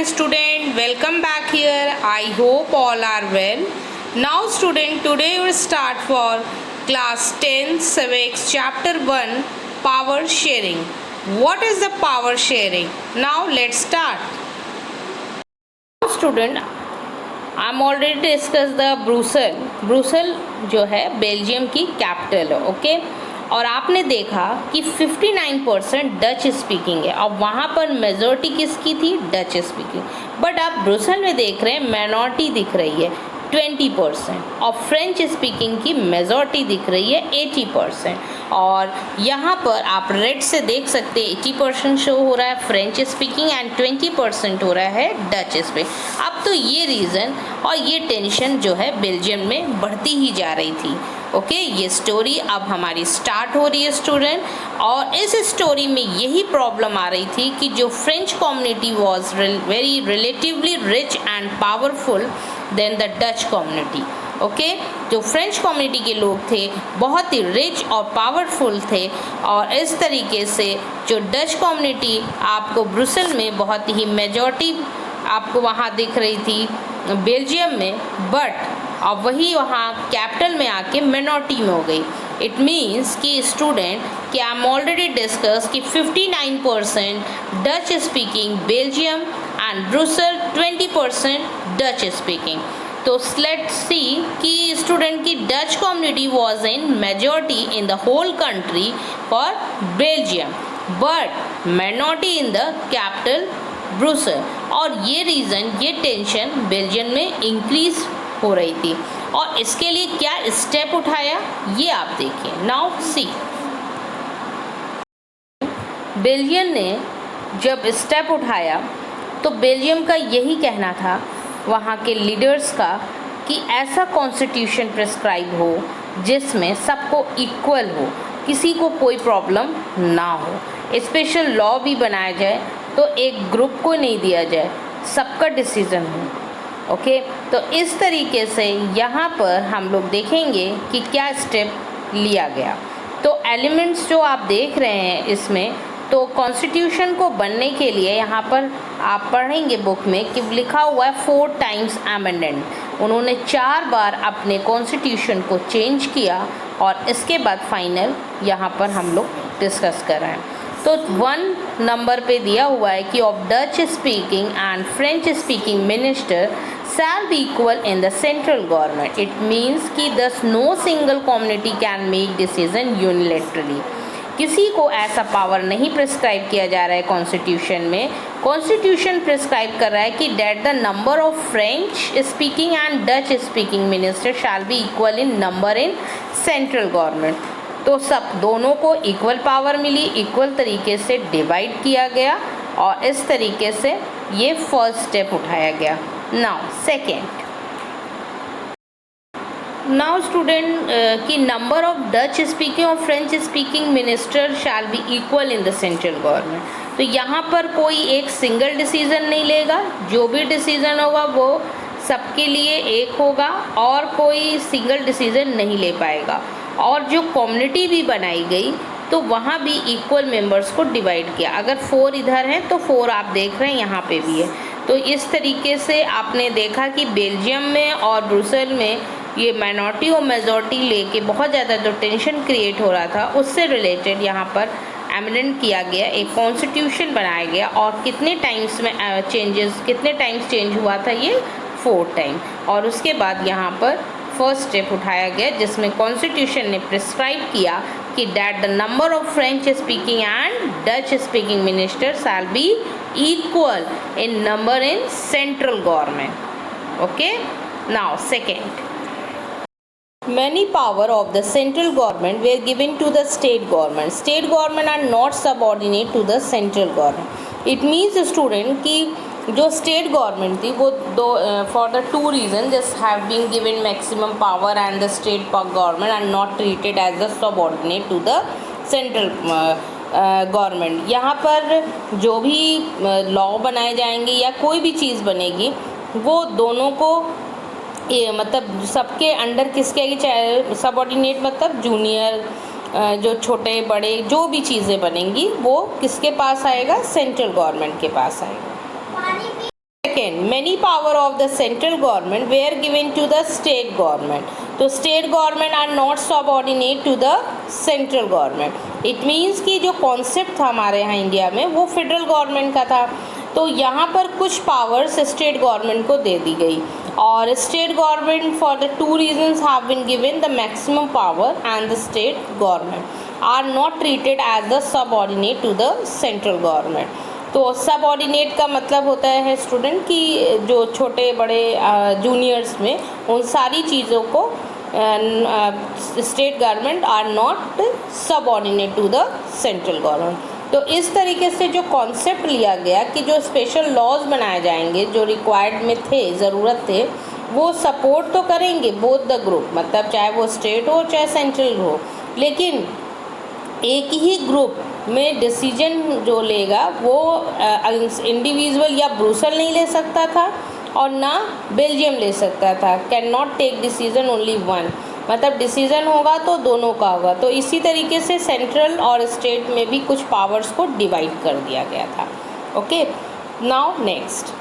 student, welcome back here. I hope all are well. Now student, today we will start for class 10 civics chapter 1 power sharing. What is the power sharing? Now let's start. Student, I'm already discussed the Brussels जो है Belgium की capital है, okay. और आपने देखा कि 59% Dutch speaking है और वहाँ पर मेजॉरिटी किसकी थी? Dutch speaking. बट आप ब्रुसेल में देख रहे हैं माइनॉरिटी दिख रही है 20% और फ्रेंच स्पीकिंग की मेजॉरिटी दिख रही है 80%। और यहाँ पर आप रेड से देख सकते हैं 80% शो हो रहा है फ्रेंच स्पीकिंग एंड 20% हो रहा है डच स्पीकिंग। अब तो ये रीज़न और ये टेंशन जो है बेल्जियम में बढ़ती ही जा रही थी, ओके। ये स्टोरी अब हमारी स्टार्ट हो रही है स्टूडेंट। और इस स्टोरी में यही प्रॉब्लम आ रही थी कि जो French community was very relatively rich and powerful than the Dutch community, okay. जो फ्रेंच कम्युनिटी के लोग थे बहुत ही रिच और पावरफुल थे और इस तरीके से जो डच कम्युनिटी आपको ब्रुसेल में बहुत ही मेजॉरिटी आपको वहाँ दिख रही थी बेल्जियम में, बट अब वही वहाँ कैपिटल में आके मिनॉरिटी में हो गई। इट मीन्स कि स्टूडेंट कि आई एम ऑलरेडी डिस्कस कि 59% Dutch speaking Belgium and Brussels 20% Dutch speaking. तो लेट्स सी कि स्टूडेंट की Dutch community was in majority in the whole country for Belgium but minority in the capital Brussels. और ये reason ये tension Belgium में increase हो रही थी और इसके लिए क्या स्टेप उठाया ये आप देखिए। नाउ सी, बेल्जियम ने जब स्टेप उठाया तो बेल्जियम का यही कहना था वहाँ के लीडर्स का कि ऐसा कॉन्स्टिट्यूशन प्रिस्क्राइब हो जिसमें सबको इक्वल हो, किसी को कोई प्रॉब्लम ना हो। स्पेशल लॉ भी बनाया जाए तो एक ग्रुप को नहीं दिया जाए, सबका डिसीजन हो, ओके। तो इस तरीके से यहाँ पर हम लोग देखेंगे कि क्या स्टेप लिया गया। तो एलिमेंट्स जो आप देख रहे हैं इसमें, तो कॉन्स्टिट्यूशन को बनने के लिए यहाँ पर आप पढ़ेंगे बुक में कि लिखा हुआ है 4 टाइम्स अमेंडमेंट। उन्होंने 4 बार अपने कॉन्स्टिट्यूशन को चेंज किया और इसके बाद फाइनल यहाँ पर हम लोग डिस्कस कर रहे हैं। तो 1 नंबर पे दिया हुआ है कि of Dutch speaking and French speaking minister shall be equal in the central government. It means कि thus no single community can make decision unilaterally. किसी को ऐसा पावर नहीं प्रिस्क्राइब किया जा रहा है कॉन्स्टिट्यूशन में। कॉन्स्टिट्यूशन प्रिस्क्राइब कर रहा है कि that the number of French speaking and Dutch speaking minister shall be equal in number in central government. तो सब दोनों को इक्वल पावर मिली, इक्वल तरीके से डिवाइड किया गया और इस तरीके से ये फर्स्ट स्टेप उठाया गया। नाउ सेकेंड, नाउ स्टूडेंट की नंबर ऑफ डच स्पीकिंग और French speaking minister shall be equal in the central government. तो यहाँ पर कोई एक सिंगल डिसीज़न नहीं लेगा, जो भी डिसीज़न होगा वो सबके लिए एक होगा और कोई सिंगल डिसीज़न नहीं ले पाएगा। और जो कम्युनिटी भी बनाई गई तो वहाँ भी इक्वल मेंबर्स को डिवाइड किया। अगर 4 इधर हैं तो 4 आप देख रहे हैं यहाँ पे भी है। तो इस तरीके से आपने देखा कि बेल्जियम में और ब्रुसेल में ये माइनॉरिटी और मेजॉरिटी लेके बहुत ज़्यादा जो टेंशन क्रिएट हो रहा था उससे रिलेटेड यहाँ पर एमेंडमेंट किया गया, एक कॉन्स्टिट्यूशन बनाया गया। और कितने टाइम्स में कितने टाइम्स चेंज हुआ था? ये 4 टाइम। और उसके बाद यहाँ पर फर्स्ट स्टेप उठाया गया जिसमें कॉन्स्टिट्यूशन ने प्रिस्क्राइब किया कि that the number of French speaking and Dutch speaking minister shall be equal in number in central government, okay. Now second, many power of the central government were given to the state government. State government are not subordinate to the central government. It means student कि जो state government थी वो for the 2 reason just have been given maximum power and the state government are not treated as the subordinate to the central government. यहाँ पर जो भी law बनाए जाएंगे या कोई भी चीज़ बनेगी वो दोनों को ये मतलब सबके अंडर किसके आएगी, चाहे सबऑर्डिनेट मतलब जूनियर जो छोटे बड़े जो भी चीज़ें बनेंगी वो किसके पास आएगा? सेंट्रल गवर्नमेंट के पास आएगा। Second, many power of the central government were given to the state government. तो state government are not subordinate to the central government. It means कि जो कॉन्सेप्ट था हमारे यहाँ इंडिया में वो फेडरल गवर्नमेंट का था. तो यहाँ पर कुछ पावर्स स्टेट गवर्नमेंट को दे दी गई और state government for the two reasons have been given the maximum power and the state government are not treated as the subordinate to the central government. तो सबऑर्डिनेट का मतलब होता है स्टूडेंट कि जो छोटे बड़े जूनियर्स में उन सारी चीज़ों को state government are not subordinate to the central government. तो इस तरीके से जो कॉन्सेप्ट लिया गया कि जो स्पेशल लॉज बनाए जाएंगे जो रिक्वायर्ड में थे, ज़रूरत थे, वो सपोर्ट तो करेंगे बोथ द ग्रुप, मतलब चाहे वो स्टेट हो चाहे सेंट्रल हो, लेकिन एक ही ग्रुप में डिसीजन जो लेगा वो इंडिविजुअल या ब्रुसेल नहीं ले सकता था और ना बेल्जियम ले सकता था. Can not take decision only one, मतलब डिसीजन होगा तो दोनों का होगा. तो इसी तरीके से सेंट्रल और स्टेट में भी कुछ पावर्स को डिवाइड कर दिया गया था. Okay, now next,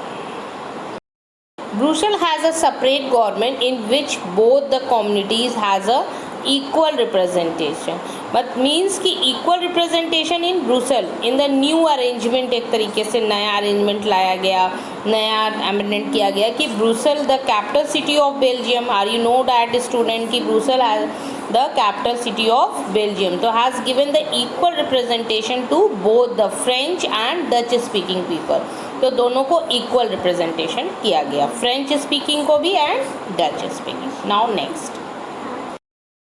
Brussels has a separate government in which both the communities has a equal representation. But means कि equal representation in Brussels in the new arrangement. एक तरीके से नया अरेंजमेंट लाया गया, नया अमेंडमेंट किया गया कि Brussels the capital city of Belgium. Are you know that student कि Brussels has the capital city of Belgium. तो has given the equal representation to both the French and Dutch speaking people. तो दोनों को equal representation किया गया, French speaking को भी and Dutch speaking. Now next,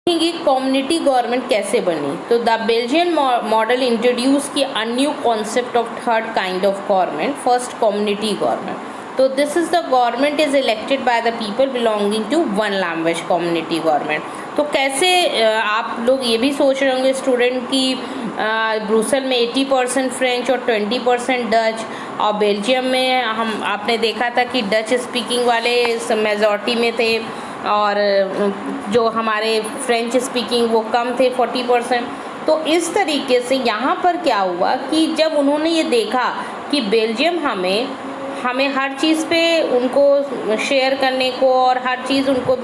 कि कम्युनिटी गवर्नमेंट कैसे बनी. तो द बेल्जियन मॉडल इंट्रोड्यूस की a new concept of third kind of government. First, community government. तो this is the government is elected by the people belonging to one language. Community government. तो कैसे आप लोग ये भी सोच रहे होंगे स्टूडेंट कि ब्रुसेल में 80% फ्रेंच और 20% डच, और बेल्जियम में हम आपने देखा था कि डच स्पीकिंग वाले मेजॉरिटी में थे और जो हमारे फ्रेंच स्पीकिंग वो कम थे 40%. तो इस तरीके से यहाँ पर क्या हुआ कि जब उन्होंने ये देखा कि बेल्जियम हमें हर चीज़ पे उनको शेयर करने को और हर चीज़ उनको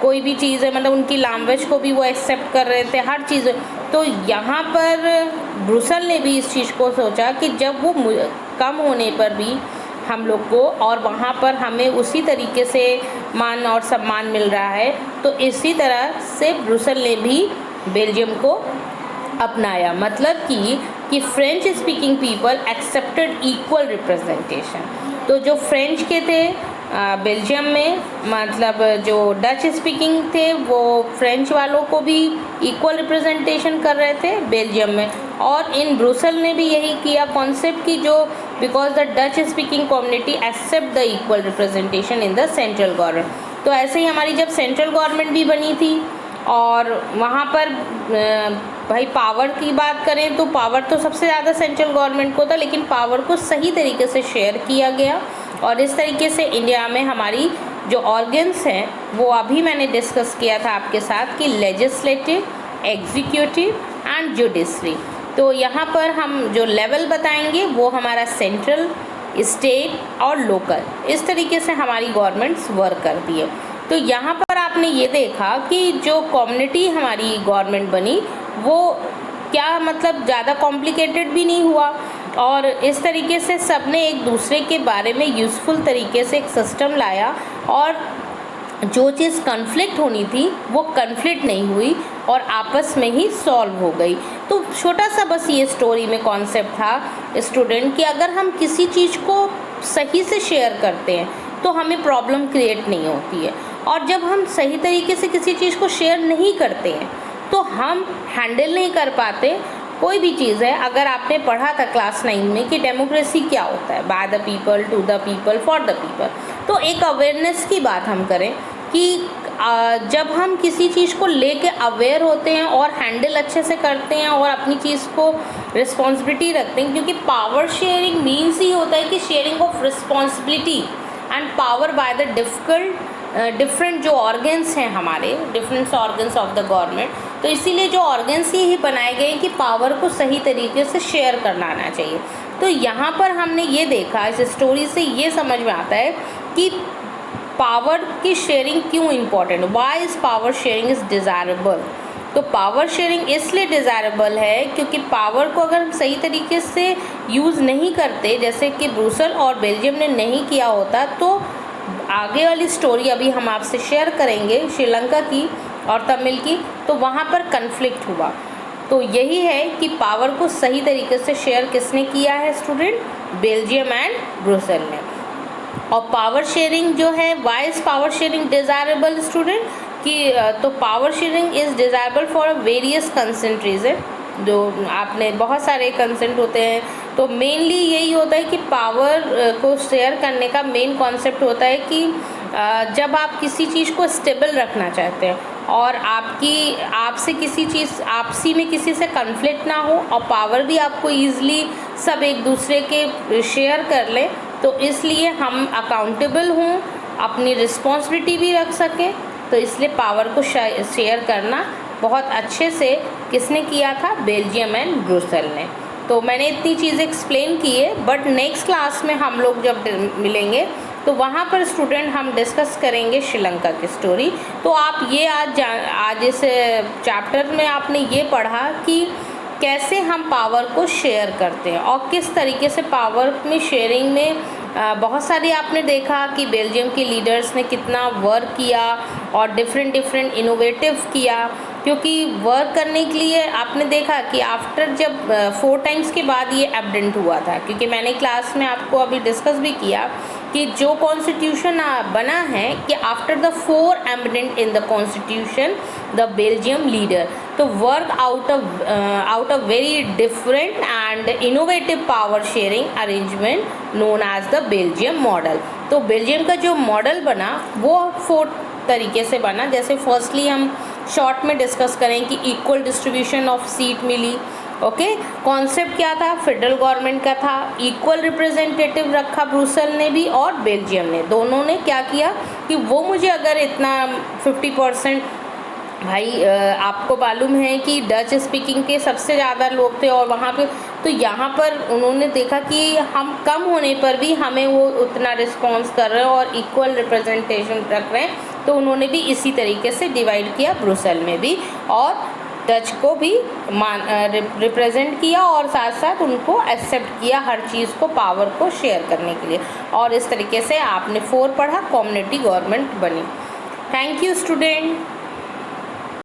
कोई भी चीज़ है मतलब उनकी लैंग्वेज को भी वो एक्सेप्ट कर रहे थे हर चीज़. तो यहाँ पर ब्रुसेल ने भी इस चीज़ को सोचा कि जब वो कम होने पर भी हम लोग को और वहाँ पर हमें उसी तरीके से मान और सम्मान मिल रहा है, तो इसी तरह से ब्रुसेल ने भी बेल्जियम को अपनाया. मतलब कि French speaking people accepted equal representation. तो जो फ्रेंच के थे बेल्जियम में, मतलब जो डच स्पीकिंग थे वो फ्रेंच वालों को भी इक्वल रिप्रेजेंटेशन कर रहे थे बेल्जियम में. और इन ब्रुसेल ने भी यही किया कॉन्सेप्ट की जो because the Dutch speaking community accept the equal representation in the central government. तो ऐसे ही हमारी जब सेंट्रल गवर्नमेंट भी बनी थी और वहाँ पर भाई पावर की बात करें तो पावर तो सबसे ज़्यादा सेंट्रल गवर्नमेंट को था, लेकिन पावर को सही तरीके से शेयर किया गया. और इस तरीके से इंडिया में हमारी जो ऑर्गन्स हैं वो अभी मैंने डिस्कस किया था आपके साथ कि लेजिस्लेटिव, एग्जीक्यूटिव एंड जुडिशरी. तो यहाँ पर हम जो लेवल बताएंगे वो हमारा सेंट्रल, स्टेट और लोकल, इस तरीके से हमारी गवर्नमेंट्स वर्क करती है. तो यहाँ पर आपने ये देखा कि जो कम्युनिटी हमारी गवर्नमेंट बनी वो क्या मतलब ज़्यादा कॉम्प्लिकेटेड भी नहीं हुआ और इस तरीके से सबने एक दूसरे के बारे में यूज़फुल तरीके से एक सिस्टम लाया और जो चीज़ कन्फ्लिक्ट होनी थी वो कन्फ्लिक्ट नहीं हुई और आपस में ही सॉल्व हो गई. तो छोटा सा बस ये स्टोरी में कॉन्सेप्ट था स्टूडेंट कि अगर हम किसी चीज़ को सही से शेयर करते हैं तो हमें प्रॉब्लम क्रिएट नहीं होती है, और जब हम सही तरीके से किसी चीज़ को शेयर नहीं करते हैं तो हम हैंडल नहीं कर पाते कोई भी चीज़ है. अगर आपने पढ़ा था क्लास 9 में कि डेमोक्रेसी क्या होता है, by the people, to the people, for the people. तो एक अवेयरनेस की बात हम करें कि जब हम किसी चीज़ को लेके अवेयर होते हैं और हैंडल अच्छे से करते हैं और अपनी चीज़ को रिस्पॉन्सिबिलिटी रखते हैं, क्योंकि पावर शेयरिंग मीन्स ही होता है कि sharing of responsibility and power by the different जो ऑर्गन्स हैं हमारे, different organs of the government. तो इसीलिए जो ऑर्गन्स ही बनाए गए हैं कि पावर को सही तरीके से शेयर करना आना चाहिए. तो यहाँ पर हमने ये देखा, इस स्टोरी से ये समझ में आता है कि पावर की शेयरिंग क्यों important, why is power sharing is desirable. तो पावर शेयरिंग इसलिए डिज़ायरेबल है क्योंकि पावर को अगर हम सही तरीके से यूज़ नहीं करते, जैसे कि ब्रुसेल और बेल्जियम ने नहीं किया होता, तो आगे वाली स्टोरी अभी हम आपसे शेयर करेंगे श्रीलंका की और तमिल की, तो वहाँ पर कन्फ्लिक्ट हुआ। तो यही है कि पावर को सही तरीके से शेयर किसने किया है स्टूडेंट, बेल्जियम एंड ब्रुसेल ने। और पावर शेयरिंग जो है, why is power sharing desirable student, कि तो power sharing is desirable for various consent reason. जो आपने बहुत सारे कंसेंट होते हैं, तो मेनली यही होता है कि पावर को शेयर करने का मेन कॉन्सेप्ट होता है कि जब आप किसी चीज़ को स्टेबल रखना चाहते हैं और आपसे किसी चीज़ आपसी में किसी से कन्फ्लिक्ट ना हो और पावर भी आपको ईज़िली सब एक दूसरे के शेयर कर लें, तो इसलिए हम अकाउंटेबल हों, अपनी रिस्पॉन्सिबिलिटी भी रख सकें, तो इसलिए पावर को शेयर करना बहुत अच्छे से किसने किया था, बेल्जियम एंड ब्रुसेल ने। तो मैंने इतनी चीज़ें एक्सप्लेन की है, बट नेक्स्ट क्लास में हम लोग जब मिलेंगे तो वहाँ पर स्टूडेंट हम डिस्कस करेंगे श्रीलंका की स्टोरी। तो आप ये आज इस चैप्टर में आपने ये पढ़ा कि कैसे हम पावर को शेयर करते हैं और किस तरीके से पावर में शेयरिंग में बहुत सारी आपने देखा कि बेल्जियम के लीडर्स ने कितना वर्क किया और डिफरेंट इनोवेटिव किया, क्योंकि वर्क करने के लिए आपने देखा कि आफ्टर जब 4 टाइम्स के बाद ये एबडेंट हुआ था, क्योंकि मैंने क्लास में आपको अभी डिस्कस भी किया कि जो कॉन्स्टिट्यूशन बना है कि after the 4 amendment in the constitution the Belgium leader to work out of very different and innovative power sharing arrangement known as the Belgium model. तो बेल्जियम का जो मॉडल बना वो 4 तरीके से बना। जैसे फर्स्टली हम शॉर्ट में डिस्कस करें कि इक्वल डिस्ट्रीब्यूशन ऑफ सीट मिली। ओके, कॉन्सेप्ट क्या था, फेडरल गवर्नमेंट का था, इक्वल रिप्रेजेंटेटिव रखा ब्रुसेल ने भी और बेल्जियम ने, दोनों ने क्या किया कि वो मुझे अगर इतना 50% भाई आपको मालूम है कि डच स्पीकिंग के सबसे ज़्यादा लोग थे और वहाँ पे, तो यहाँ पर उन्होंने देखा कि हम कम होने पर भी हमें वो उतना रिस्पॉन्स कर रहे हैं और इक्वल रिप्रेजेंटेशन रख रहे हैं, तो उन्होंने भी इसी तरीके से डिवाइड किया ब्रुसेल में भी और डच को भी रिप्रेजेंट किया और साथ साथ उनको एक्सेप्ट किया हर चीज़ को, पावर को शेयर करने के लिए। और इस तरीके से आपने 4 पढ़ा, कम्युनिटी गवर्नमेंट बनी। Thank you student.